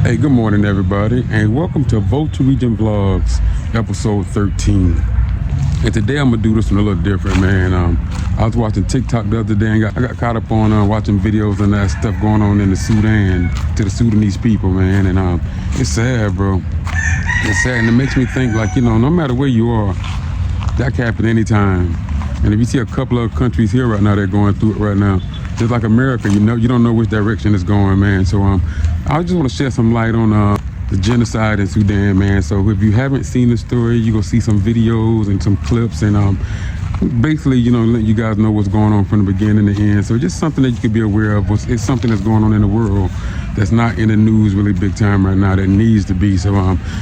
Hey, good morning, everybody, and welcome to Volta Region Vlogs, episode 13. And today I'm gonna do this one a little different, man. I was watching TikTok the other day and I got caught up on watching videos and that stuff going on in the Sudan to the Sudanese people, man. And it's sad, bro. It's sad, and it makes me think, like, you know, no matter where you are, that can happen anytime. And if you see a couple of countries here right now, they're going through it right now. Just like America, you know, you don't know which direction it's going, man. So I just want to shed some light on the genocide in Sudan, man. So if you haven't seen the story, you're gonna see some videos and some clips, and basically, you know, let you guys know what's going on from the beginning to the end. So just something that you could be aware of. It's something that's going on in the world that's not in the news really big time right now that needs to be. So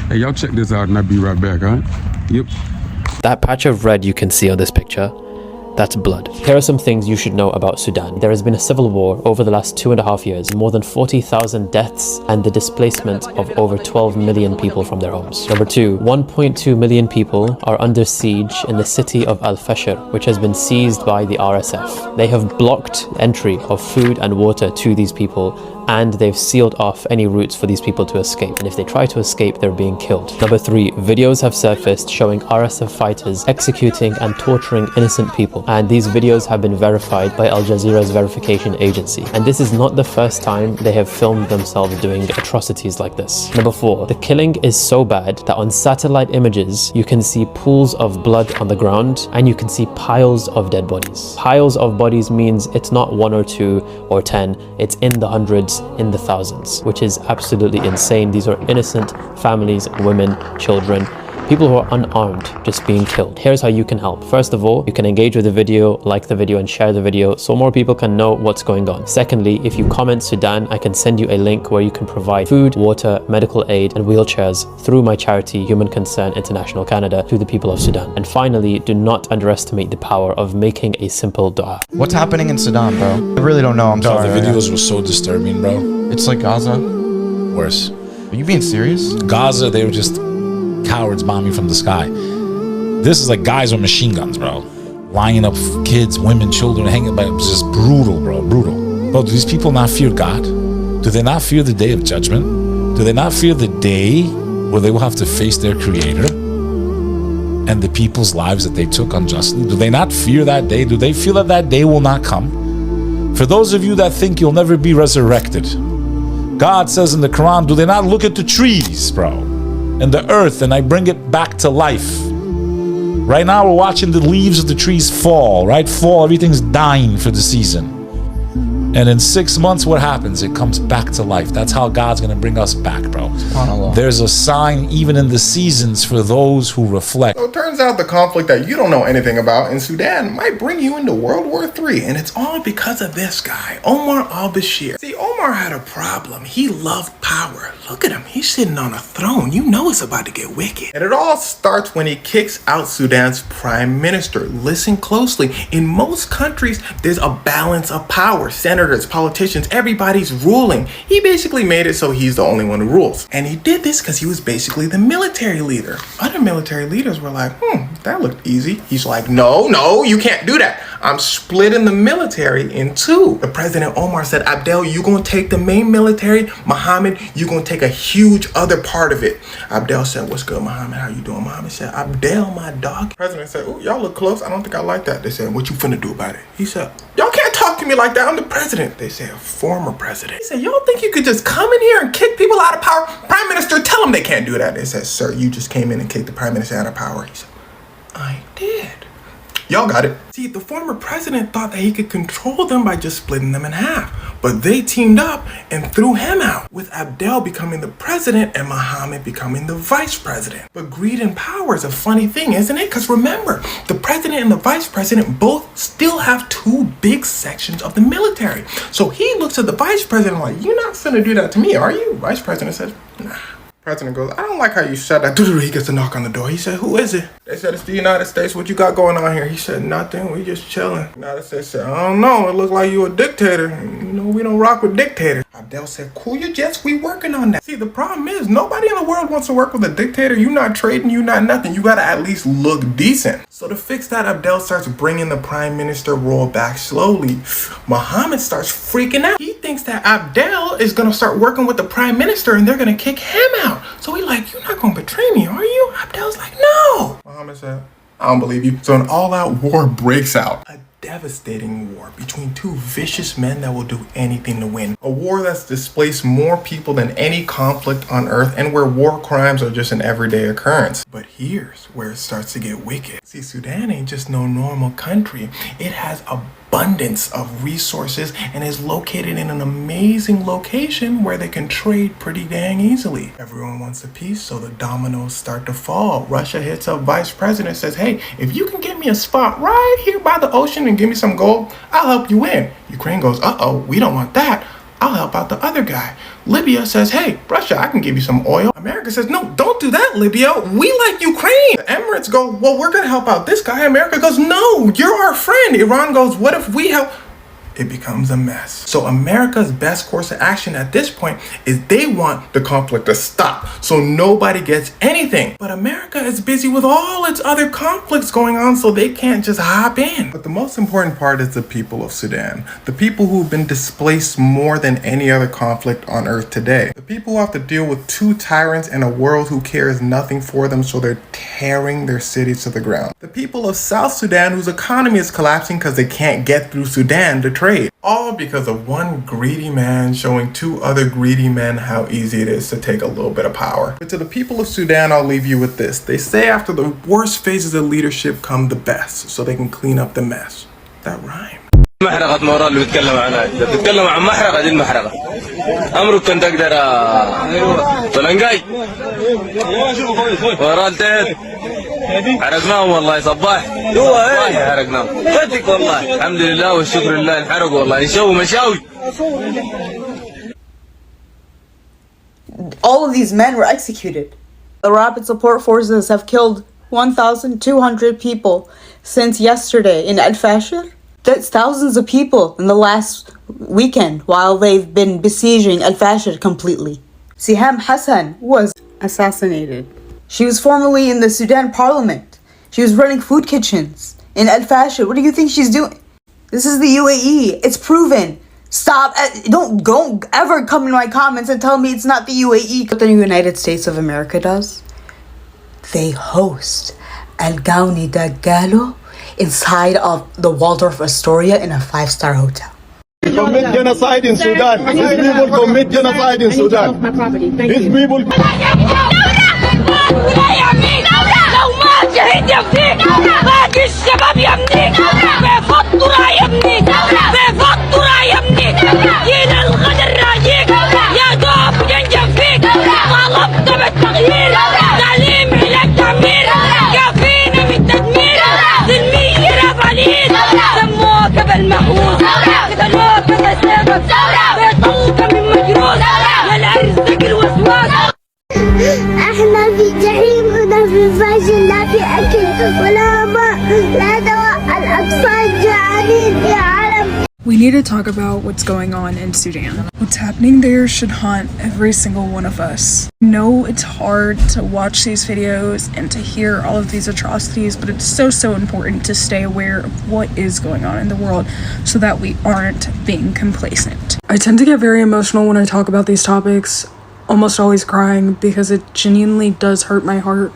hey, y'all check this out and I'll be right back, all right? Yep. That patch of red you can see on this picture, that's blood. Here are some things you should know about Sudan. There has been a civil war over the last 2.5 years, more than 40,000 deaths, and the displacement of over 12 million people from their homes. Number two, 1.2 million people are under siege in the city of Al-Fashir, which has been seized by the RSF. They have blocked entry of food and water to these people, and they've sealed off any routes for these people to escape. And if they try to escape, they're being killed. Number three, videos have surfaced showing RSF fighters executing and torturing innocent people. And these videos have been verified by Al Jazeera's verification agency. And this is not the first time they have filmed themselves doing atrocities like this. Number four, the killing is so bad that on satellite images, you can see pools of blood on the ground and you can see piles of dead bodies. Piles of bodies means it's not 1 or 2 or 10, it's in the hundreds, in the thousands, which is absolutely insane. These are innocent families, women, children, people who are unarmed, just being killed. Here's how you can help. First of all, you can engage with the video, like the video, and share the video so more people can know what's going on. Secondly, if you comment Sudan, I can send you a link where you can provide food, water, medical aid, and wheelchairs through my charity, Human Concern International Canada, to the people of Sudan. And finally, do not underestimate the power of making a simple dua. What's happening in Sudan, bro? I really don't know. I'm sorry. The videos were so disturbing, bro. It's like Gaza. Worse. Are you being serious? Gaza, they were just cowards bombing from the sky. This is like guys with machine guns, bro. Lining up kids, women, children, hanging by. It was just brutal, bro. Brutal. Bro, do these people not fear God? Do they not fear the day of judgment? Do they not fear the day where they will have to face their creator and the people's lives that they took unjustly? Do they not fear that day? Do they feel that that day will not come? For those of you that think you'll never be resurrected, God says in the Quran, do they not look at the trees, bro, and the earth, and I bring it back to life? Right now we're watching the leaves of the trees fall, right? Fall, everything's dying for the season. And in 6 months, what happens? It comes back to life. That's how God's gonna bring us back, bro. There's a sign even in the seasons for those who reflect. So it turns out the conflict that you don't know anything about in Sudan might bring you into World War III, and it's all because of this guy, Omar al-Bashir. See, Omar had a problem. He loved power. Look at him, he's sitting on a throne. You know it's about to get wicked. And it all starts when he kicks out Sudan's prime minister. Listen closely. In most countries, there's a balance of power. Senators, politicians, everybody's ruling. He basically made it so he's the only one who rules. And he did this because he was basically the military leader. Other military leaders were like, that looked easy. He's like, no, you can't do that. I'm splitting the military in two. The president Omar said, Abdel, you gonna take the main military. Mohammed, you gonna take a huge other part of it. Abdel said, what's good, Mohammed? How you doing? Mohammed said, Abdel, my dog. The president said, oh, y'all look close. I don't think I like that. They said, what you finna do about it? He said, y'all can't talk to me like that. I'm the president. They said, former president. He said, y'all think you could just come in here and kick people out of power? Prime minister, tell them they can't do that. They said, sir, you just came in and kicked the prime minister out of power. He said, I did. Y'all got it. See, the former president thought that he could control them by just splitting them in half. But they teamed up and threw him out, with Abdel becoming the president and Mohammed becoming the vice president. But greed and power is a funny thing, isn't it? Because remember, the president and the vice president both still have two big sections of the military. So he looks at the vice president like, you're not finna do that to me, are you? Vice president says, nah. President goes, I don't like how you said that. He gets a knock on the door. He said, who is it? They said, it's the United States. What you got going on here? He said, nothing. We just chilling. United States said, I don't know. It looks like you a dictator. You know, we don't rock with dictators. Abdel said, cool your jets, we working on that. See, the problem is nobody in the world wants to work with a dictator. You not trading, you not nothing. You gotta at least look decent. So to fix that, Abdel starts bringing the prime minister role back slowly. Mohammed starts freaking out. He thinks that Abdel is gonna start working with the prime minister and they're gonna kick him out. So he like, you're not gonna betray me, are you? Abdel's like, no. Mohammed said, I don't believe you. So an all-out war breaks out. A devastating war between two vicious men that will do anything to win. A war that's displaced more people than any conflict on earth and where war crimes are just an everyday occurrence. But here's where it starts to get wicked. See, Sudan ain't just no normal country. It has abundance of resources and is located in an amazing location where they can trade pretty dang easily. Everyone wants a piece, so the dominoes start to fall. Russia hits up vice president, says, hey, if you can get me a spot right here by the ocean and give me some gold, I'll help you win. Ukraine goes, uh-oh, we don't want that. I'll help out the other guy. Libya says, hey, Russia, I can give you some oil. America says, no, don't do that, Libya. We like Ukraine. The Emirates go, well, we're going to help out this guy. America goes, no, you're our friend. Iran goes, what if we help? It becomes a mess. So America's best course of action at this point is they want the conflict to stop so nobody gets anything. But America is busy with all its other conflicts going on, so they can't just hop in. But the most important part is the people of Sudan. The people who've been displaced more than any other conflict on earth today. The people who have to deal with two tyrants and a world who cares nothing for them, so they're tearing their cities to the ground. The people of South Sudan whose economy is collapsing because they can't get through Sudan to trade. All because of one greedy man showing two other greedy men how easy it is to take a little bit of power. But to the people of Sudan, I'll leave you with this. They say after the worst phases of leadership come the best, so they can clean up the mess. That rhyme. محرقة مورال اللي بيتكلم عنها بيتكلم عن محرقة دي المحرقة أمرك كنت تقدر طلنقاي مورال تهد حرقناهم والله صباح والله حرقناهم فتك والله الحمد لله والشكر لله انحرقوا والله يشووا مشاوي. All of these men were executed. The rapid support forces have killed 1,200 people since yesterday in Al Fashir. That's thousands of people in the last weekend while they've been besieging Al Fashir completely. Siham Hassan was assassinated. She was formerly in the Sudan parliament. She was running food kitchens in Al Fashir. What do you think she's doing? This is the UAE. It's proven. Stop. Don't ever come in my comments and tell me it's not the UAE. What the United States of America does? They host Al Gawni Daggalo inside of the Waldorf Astoria in a 5-star hotel. Commit genocide in Sudan. These people commit genocide in Sudan. These people. احنا في جحيم ولا في فاشل لا في اكل ولا ماء لا دواء الاطفال جعانين يا عالم. We need to talk about what's going on in Sudan. What's happening there should haunt every single one of us. I know it's hard to watch these videos and to hear all of these atrocities, but it's so important to stay aware of what is going on in the world so that we aren't being complacent. I tend to get very emotional when I talk about these topics, almost always crying, because it genuinely does hurt my heart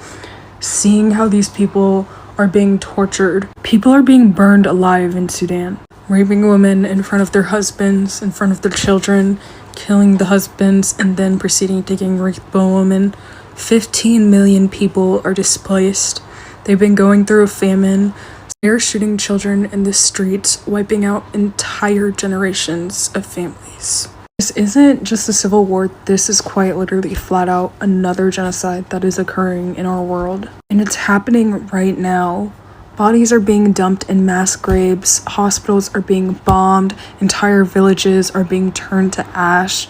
seeing how these people are being tortured. People are being burned alive in Sudan. Raping women in front of their husbands, in front of their children, killing the husbands, and then proceeding to getting raped by a woman. 15 million people are displaced. They've been going through a famine. They're shooting children in the streets, wiping out entire generations of families. This isn't just a civil war, this is quite literally flat out another genocide that is occurring in our world. And it's happening right now. Bodies are being dumped in mass graves, hospitals are being bombed, entire villages are being turned to ash,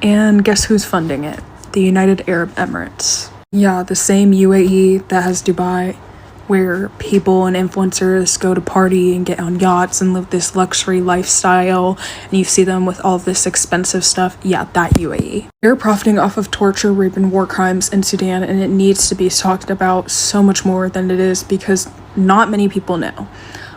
and guess who's funding it? The United Arab Emirates. Yeah, the same UAE that has Dubai, where people and influencers go to party and get on yachts and live this luxury lifestyle, and you see them with all of this expensive stuff. Yeah, that UAE. They're profiting off of torture, rape, and war crimes in Sudan, and it needs to be talked about so much more than it is because not many people know.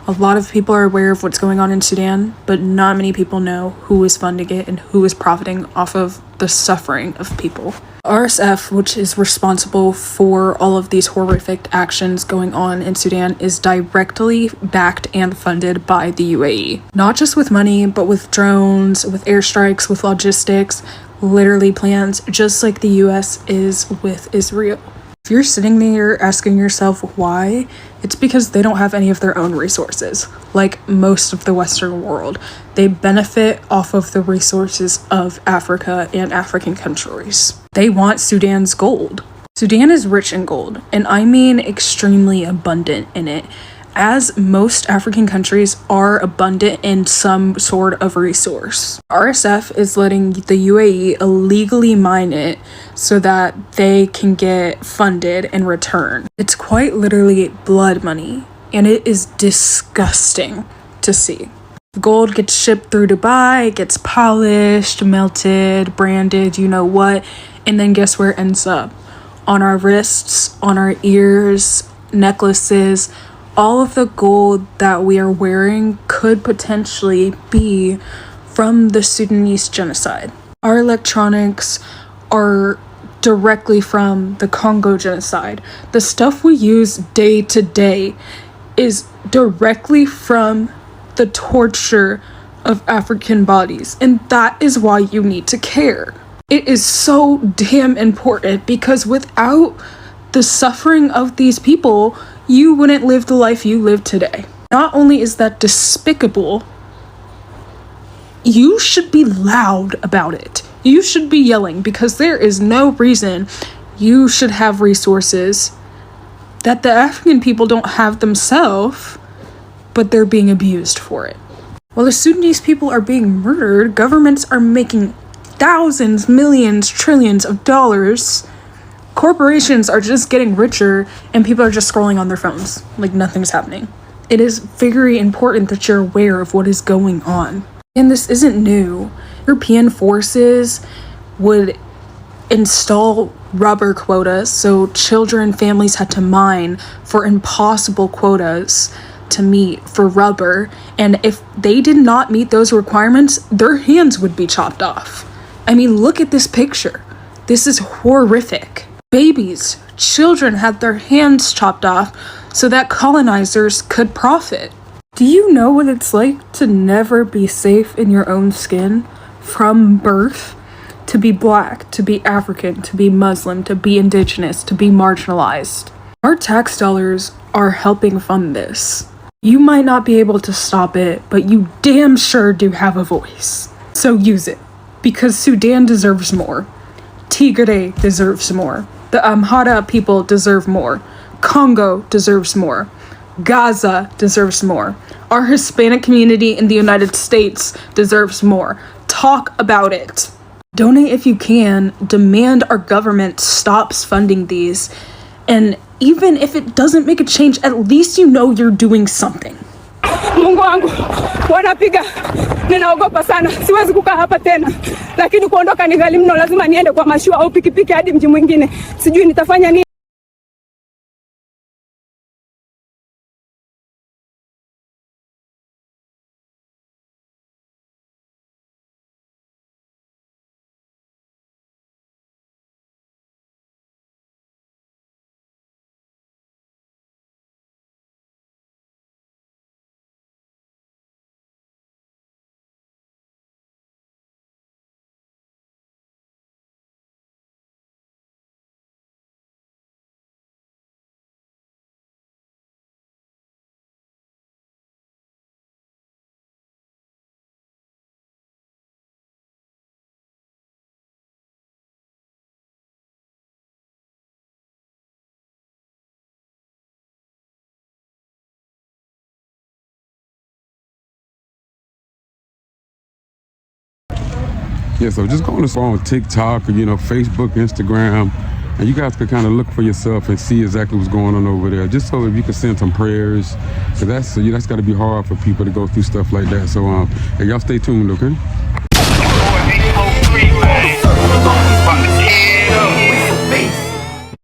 A lot of people are aware of what's going on in Sudan, but not many people know who is funding it and who is profiting off of the suffering of people. RSF, which is responsible for all of these horrific actions going on in Sudan, is directly backed and funded by the UAE. Not just with money, but with drones, with airstrikes, with logistics, literally plans, just like the US is with Israel. If you're sitting there asking yourself why, it's because they don't have any of their own resources. Like most of the Western world, they benefit off of the resources of Africa and African countries. They want Sudan's gold. Sudan is rich in gold, and I mean extremely abundant in it, as most African countries are abundant in some sort of resource. RSF is letting the UAE illegally mine it so that they can get funded in return. It's quite literally blood money, and it is disgusting to see. The gold gets shipped through Dubai, gets polished, melted, branded, you know what, and then guess where it ends up? On our wrists, on our ears, necklaces. All of the gold that we are wearing could potentially be from the Sudanese genocide. Our electronics are directly from the Congo genocide. The stuff we use day to day is directly from the torture of African bodies, and that is why you need to care. It is so damn important because without the suffering of these people, you wouldn't live the life you live today. Not only is that despicable, you should be loud about it. You should be yelling because there is no reason you should have resources that the African people don't have themselves, but they're being abused for it. While the Sudanese people are being murdered, governments are making thousands, millions, trillions of dollars. Corporations are just getting richer and people are just scrolling on their phones like nothing's happening. It is very important that you're aware of what is going on. And this isn't new. European forces would install rubber quotas, so children, families had to mine for impossible quotas to meet for rubber, and if they did not meet those requirements, their hands would be chopped off. I mean, look at this picture. This is horrific. Babies, children had their hands chopped off so that colonizers could profit. Do you know what it's like to never be safe in your own skin from birth? To be black, to be African, to be Muslim, to be indigenous, to be marginalized. Our tax dollars are helping fund this. You might not be able to stop it, but you damn sure do have a voice. So use it, because Sudan deserves more. Tigray deserves more. The Amhara people deserve more. Congo deserves more. Gaza deserves more. Our Hispanic community in the United States deserves more. Talk about it. Donate if you can. Demand our government stops funding these. And even if it doesn't make a change, at least you know you're doing something. Mungu wangu, wanapiga, ninaogopa sana, siwezi kukaa hapa tena, lakini kuondoka ni ghali mno, lazima niende kwa mashua au pikipiki hadi mji mwingine, sijui nitafanya nini. Yeah, so just go on the phone with TikTok or, Facebook, Instagram, and you guys could kind of look for yourself and see exactly what's going on over there. Just so if you could send some prayers, because that's got to be hard for people to go through stuff like that. So hey, y'all stay tuned, okay?